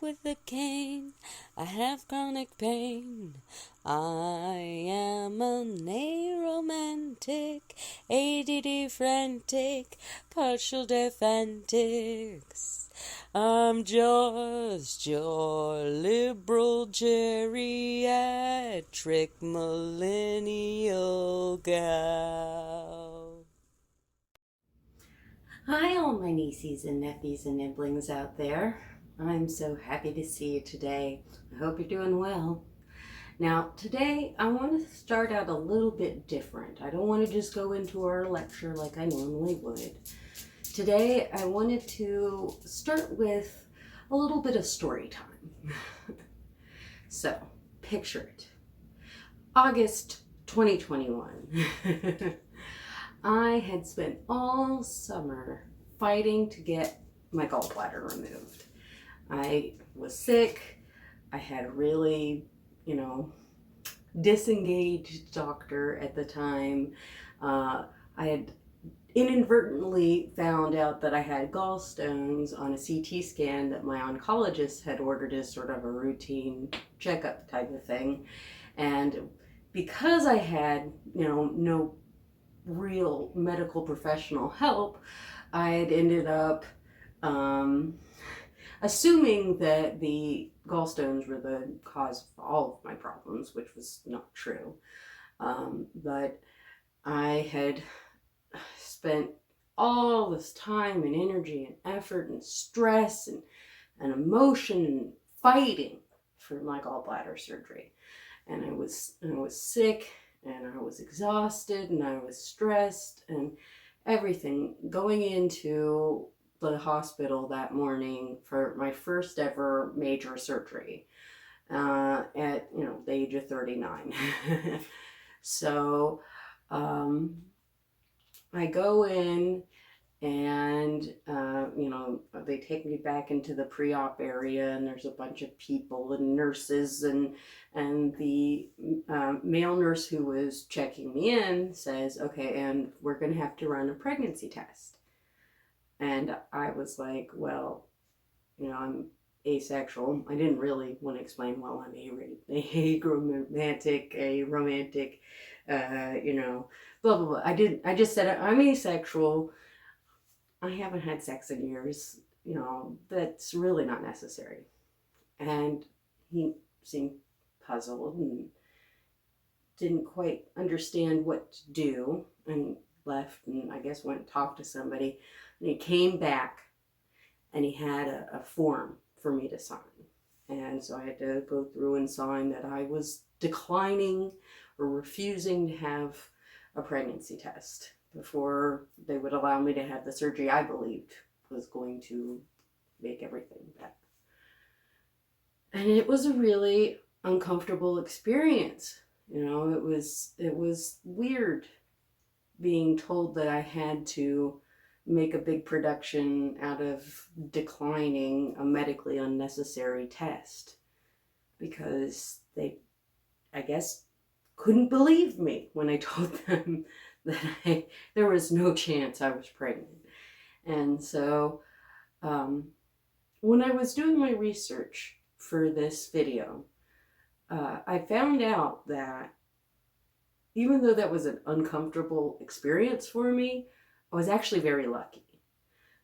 with a cane. I have chronic pain. I am an aromantic, ADD frantic, partial deaf antics. I'm just your liberal geriatric millennial gal. Hi, all my nieces and nephews and nibblings out there. I'm so happy to see you today. I hope you're doing well. Now, today I want to start out a little bit different. I don't want to just go into our lecture like I normally would. Today I wanted to start with a little bit of story time. So, picture it. August 2021. I had spent all summer fighting to get my gallbladder removed. I was sick. I had a really, disengaged doctor at the time. I had inadvertently found out that I had gallstones on a CT scan that my oncologist had ordered as sort of a routine checkup type of thing. And because I had, no real medical professional help, I had ended up assuming that the gallstones were the cause of all of my problems, which was not true. But I had spent all this time and energy and effort and stress and emotion and fighting for my gallbladder surgery. And I was sick, and I was exhausted, and I was stressed, and everything. Going into the hospital that morning for my first ever major surgery at the age of 39. So I go in, and they take me back into the pre-op area, and there's a bunch of people and nurses, and the male nurse who was checking me in says, okay, and we're going to have to run a pregnancy test. And I was like, well, I'm asexual. I didn't really want to explain, well, I'm aromantic, blah, blah, blah. I just said, I'm asexual. I haven't had sex in years. That's really not necessary. And he seemed puzzled and didn't quite understand what to do, and left, and I guess went and talked to somebody. And he came back, and he had a form for me to sign. And so I had to go through and sign that I was declining or refusing to have a pregnancy test before they would allow me to have the surgery I believed was going to make everything better. And it was a really uncomfortable experience. It was weird being told that I had to make a big production out of declining a medically unnecessary test, because they, I guess, couldn't believe me when I told them that there was no chance I was pregnant. And so when I was doing my research for this video, I found out that even though that was an uncomfortable experience for me, I was actually very lucky,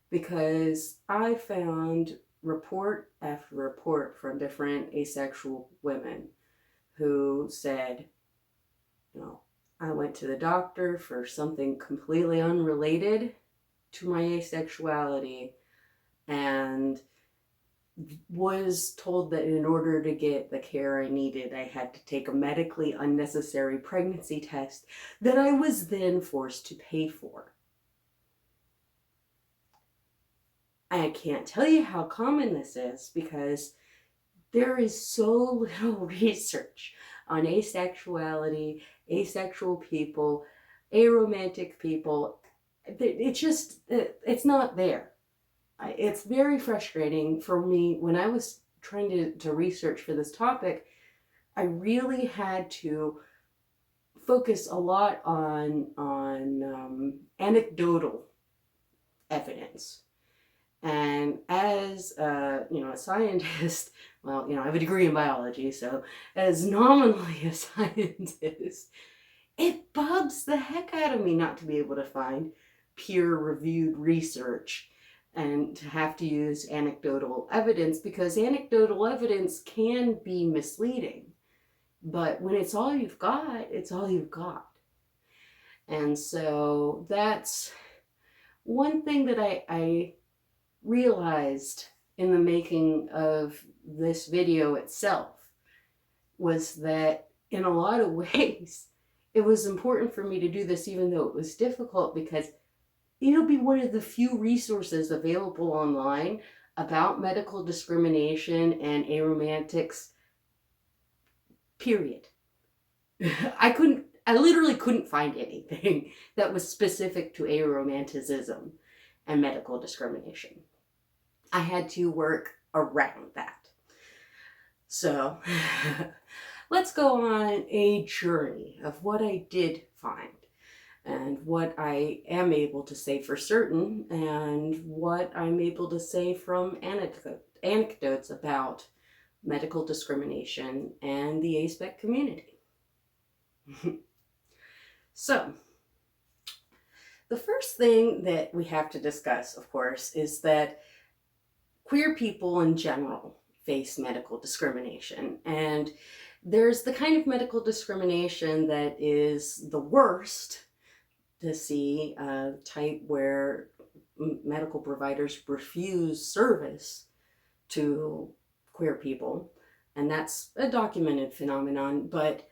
because I found report after report from different asexual women who said, I went to the doctor for something completely unrelated to my asexuality, and was told that in order to get the care I needed, I had to take a medically unnecessary pregnancy test that I was then forced to pay for. I can't tell you how common this is, because there is so little research on asexuality, asexual people, aromantic people. It's not there. It's very frustrating for me. When I was trying to research for this topic, I really had to focus a lot on anecdotal evidence. And as a scientist, well, I have a degree in biology, so as nominally a scientist, it bugs the heck out of me not to be able to find peer-reviewed research and to have to use anecdotal evidence, because anecdotal evidence can be misleading. But when it's all you've got, it's all you've got. And so that's one thing that I realized in the making of this video itself, was that in a lot of ways, it was important for me to do this, even though it was difficult, because it'll be one of the few resources available online about medical discrimination and aromantics, period. I literally couldn't find anything that was specific to aromanticism and medical discrimination. I had to work around that. So let's go on a journey of what I did find and what I am able to say for certain and what I'm able to say from anecdotes about medical discrimination and the ASPEC community. So, the first thing that we have to discuss, of course, is that queer people in general face medical discrimination. And there's the kind of medical discrimination that is the worst to see, type where medical providers refuse service to queer people. And that's a documented phenomenon, but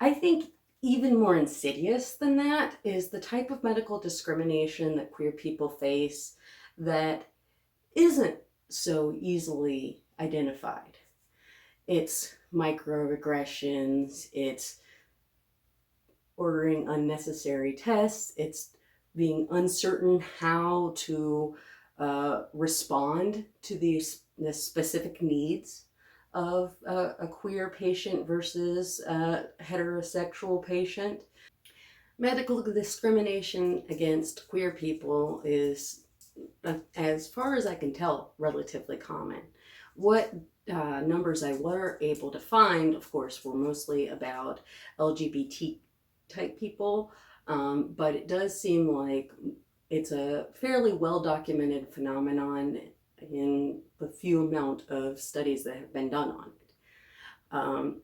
I think even more insidious than that is the type of medical discrimination that queer people face that isn't so easily identified. It's microaggressions, it's ordering unnecessary tests, it's being uncertain how to respond to the specific needs of a queer patient versus a heterosexual patient. Medical discrimination against queer people is, as far as I can tell, relatively common. What numbers I were able to find, of course, were mostly about LGBT type people, but it does seem like it's a fairly well-documented phenomenon in the few amount of studies that have been done on it.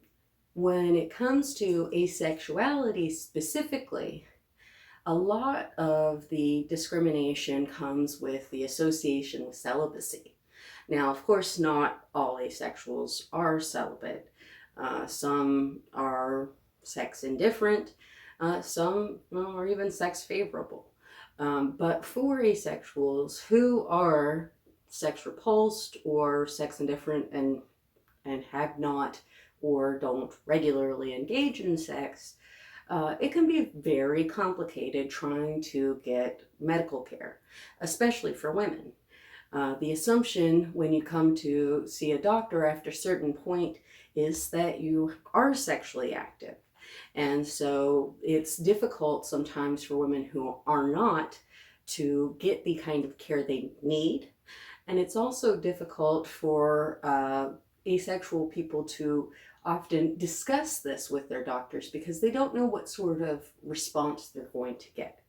When it comes to asexuality specifically, a lot of the discrimination comes with the association with celibacy. Now, of course, not all asexuals are celibate. Some are sex indifferent, some are even sex favorable. But for asexuals who are sex repulsed or sex indifferent and have not or don't regularly engage in sex, it can be very complicated trying to get medical care, especially for women. The assumption when you come to see a doctor after a certain point is that you are sexually active. And so it's difficult sometimes for women who are not to get the kind of care they need. And it's also difficult for asexual people to often discuss this with their doctors because they don't know what sort of response they're going to get.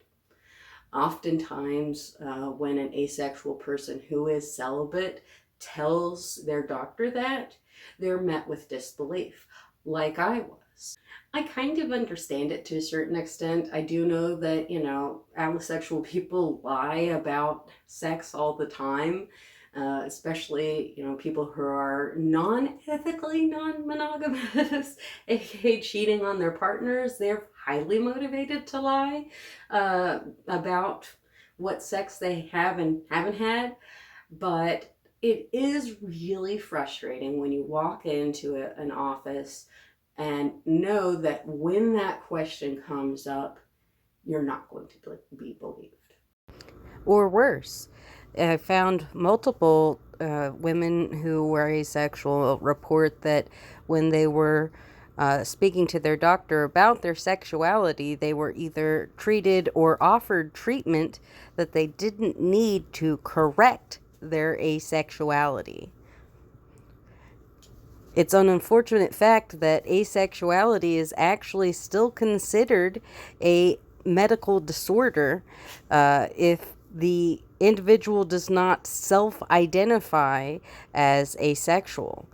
Oftentimes, when an asexual person who is celibate tells their doctor that, they're met with disbelief, like I was. I kind of understand it to a certain extent. I do know that, allosexual people lie about sex all the time, especially, people who are non-ethically non-monogamous, aka cheating on their partners. They're highly motivated to lie about what sex they have and haven't had. But it is really frustrating when you walk into an office and know that when that question comes up, you're not going to be believed. Or worse, I found multiple women who were asexual report that when they were speaking to their doctor about their sexuality, they were either treated or offered treatment that they didn't need to correct their asexuality. It's an unfortunate fact that asexuality is actually still considered a medical disorder if the individual does not self-identify as asexual.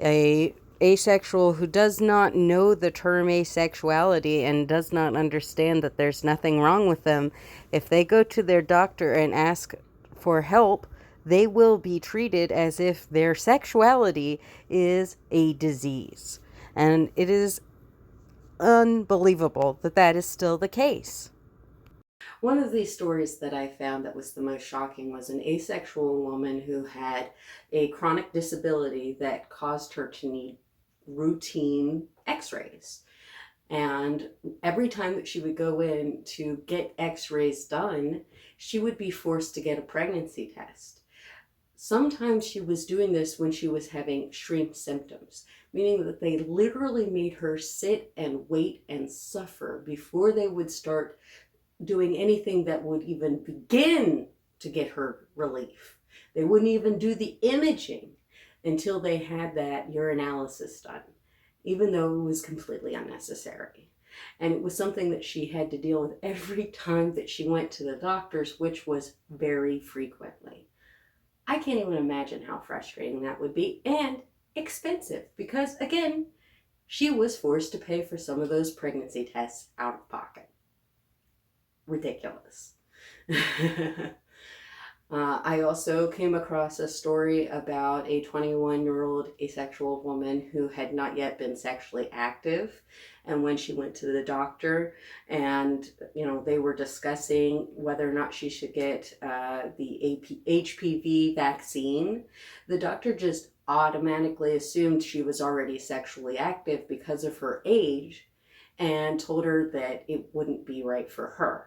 A asexual who does not know the term asexuality and does not understand that there's nothing wrong with them, if they go to their doctor and ask for help, they will be treated as if their sexuality is a disease. And it is unbelievable that that is still the case. One of these stories that I found that was the most shocking was an asexual woman who had a chronic disability that caused her to need routine x-rays. And every time that she would go in to get x-rays done, she would be forced to get a pregnancy test. Sometimes she was doing this when she was having extreme symptoms, meaning that they literally made her sit and wait and suffer before they would start doing anything that would even begin to get her relief. They wouldn't even do the imaging until they had that urinalysis done, even though it was completely unnecessary. And it was something that she had to deal with every time that she went to the doctors, which was very frequently. I can't even imagine how frustrating that would be, and expensive, because again, she was forced to pay for some of those pregnancy tests out of pocket. Ridiculous. I also came across a story about a 21-year-old asexual woman who had not yet been sexually active. And when she went to the doctor and, they were discussing whether or not she should get the HPV vaccine, the doctor just automatically assumed she was already sexually active because of her age and told her that it wouldn't be right for her.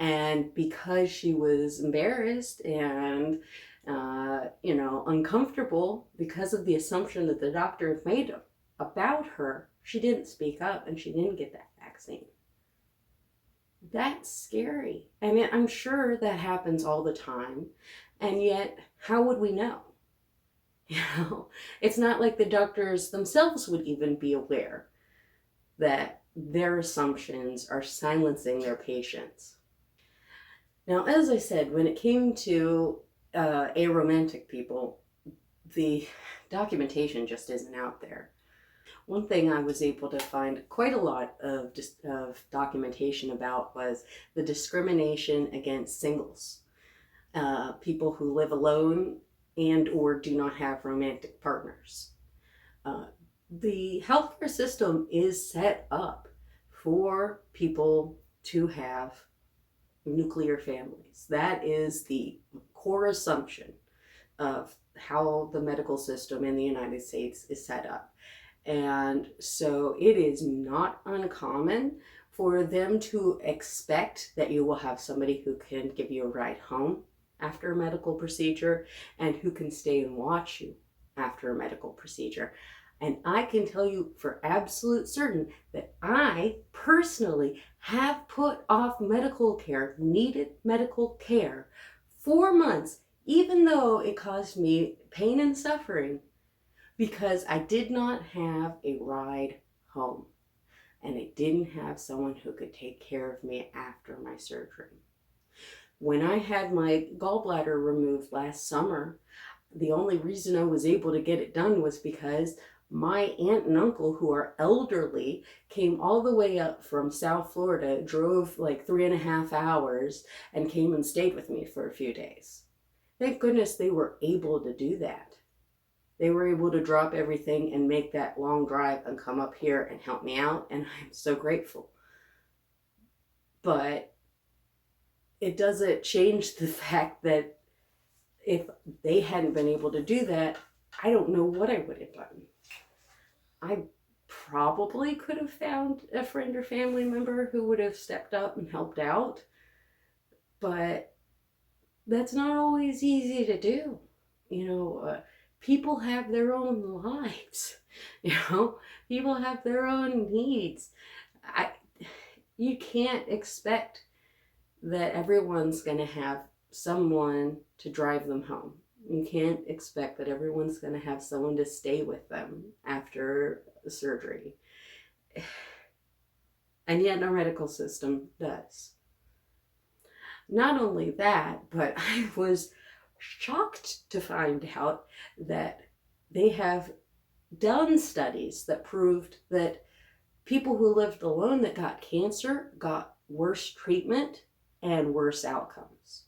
And because she was embarrassed and, uncomfortable because of the assumption that the doctor had made about her, she didn't speak up and she didn't get that vaccine. That's scary. I mean, I'm sure that happens all the time. And yet, how would we know? It's not like the doctors themselves would even be aware that their assumptions are silencing their patients. Now, as I said, when it came to aromantic people, the documentation just isn't out there. One thing I was able to find quite a lot of documentation about was the discrimination against singles, people who live alone and or do not have romantic partners. The healthcare system is set up for people to have nuclear families. That is the core assumption of how the medical system in the United States is set up. And so it is not uncommon for them to expect that you will have somebody who can give you a ride home after a medical procedure and who can stay and watch you after a medical procedure. And I can tell you for absolute certain that I personally have put off medical care, needed medical care, 4 months, even though it caused me pain and suffering, because I did not have a ride home. And I didn't have someone who could take care of me after my surgery. When I had my gallbladder removed last summer, the only reason I was able to get it done was because my aunt and uncle, who are elderly, came all the way up from South Florida, drove like 3.5 hours, and came and stayed with me for a few days. Thank goodness they were able to do that. They were able to drop everything and make that long drive and come up here and help me out, and I'm so grateful. But it doesn't change the fact that if they hadn't been able to do that, I don't know what I would have done. I probably could have found a friend or family member who would have stepped up and helped out, but that's not always easy to do. People have their own lives. People have their own needs. You can't expect that everyone's going to have someone to drive them home. You can't expect that everyone's going to have someone to stay with them after surgery. And yet our medical system does. Not only that, but I was shocked to find out that they have done studies that proved that people who lived alone that got cancer got worse treatment and worse outcomes.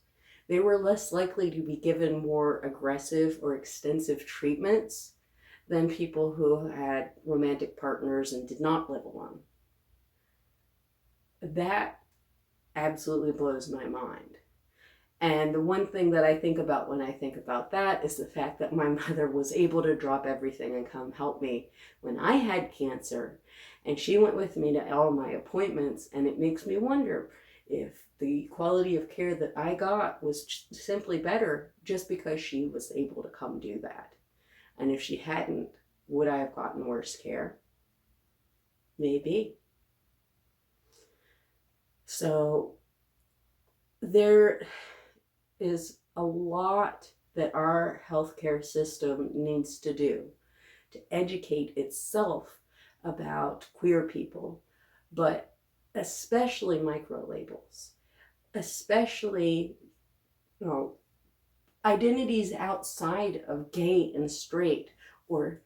They were less likely to be given more aggressive or extensive treatments than people who had romantic partners and did not live alone. That absolutely blows my mind. And the one thing that I think about when I think about that is the fact that my mother was able to drop everything and come help me when I had cancer. And she went with me to all my appointments. And it makes me wonder if the quality of care that I got was simply better just because she was able to come do that. And if she hadn't, would I have gotten worse care? Maybe. So there is a lot that our healthcare system needs to do to educate itself about queer people, but especially micro-labels, especially, identities outside of gay and straight, or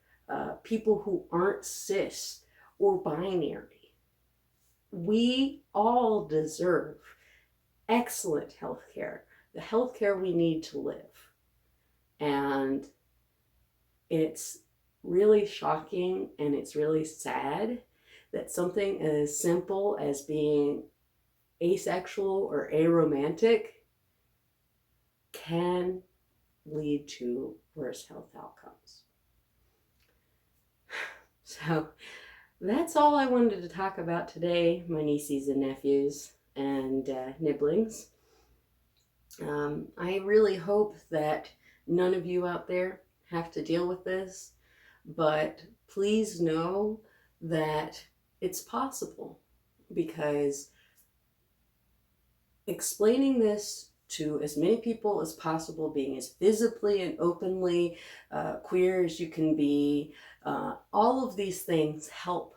people who aren't cis or binary. We all deserve excellent health care, the health care we need to live. And it's really shocking and it's really sad that something as simple as being asexual or aromantic can lead to worse health outcomes. So that's all I wanted to talk about today, my nieces and nephews and nibblings. I really hope that none of you out there have to deal with this, but please know that it's possible, because explaining this to as many people as possible, being as visibly and openly queer as you can be, all of these things help,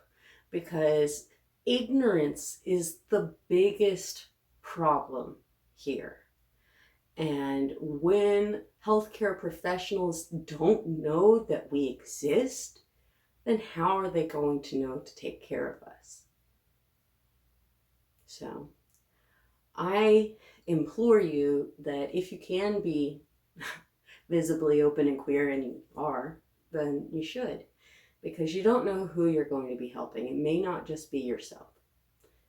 because ignorance is the biggest problem here. And when healthcare professionals don't know that we exist, then how are they going to know to take care of us? So I implore you that if you can be visibly open and queer, and you are, then you should, because you don't know who you're going to be helping. It may not just be yourself.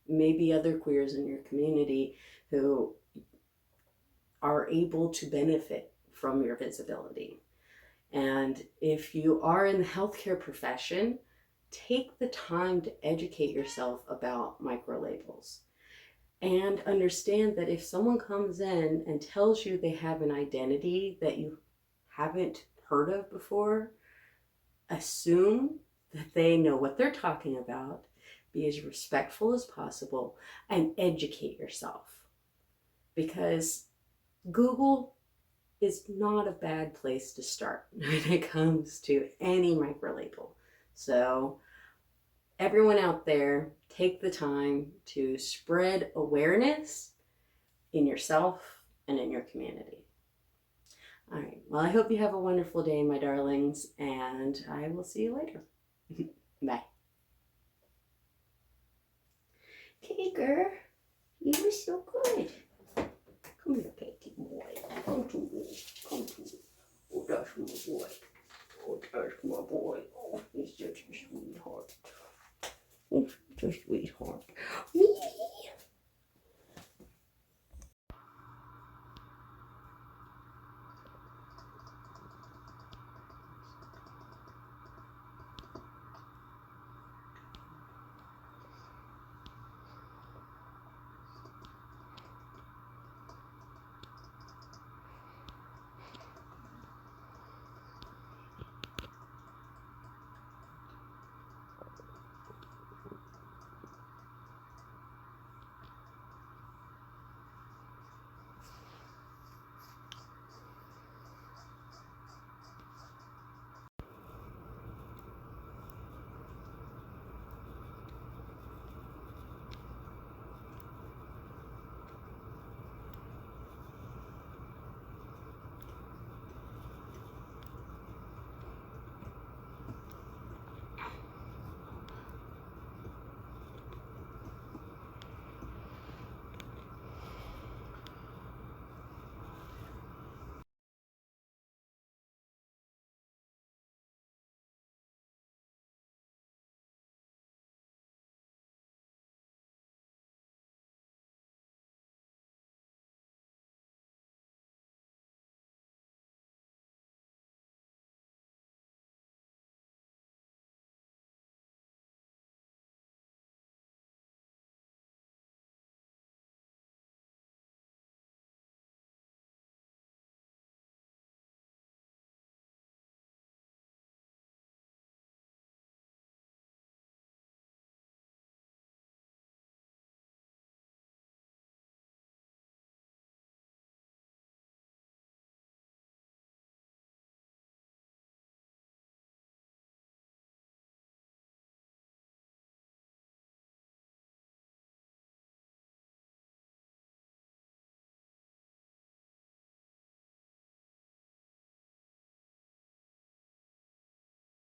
It may be other queers in your community who are able to benefit from your visibility. And if you are in the healthcare profession, take the time to educate yourself about microlabels. And understand that if someone comes in and tells you they have an identity that you haven't heard of before, assume that they know what they're talking about, be as respectful as possible, and educate yourself. Because Google is not a bad place to start when it comes to any microlabel. So everyone out there, take the time to spread awareness in yourself and in your community. All right, well, I hope you have a wonderful day, my darlings, and I will see you later. Bye. Okay, girl, you were so good.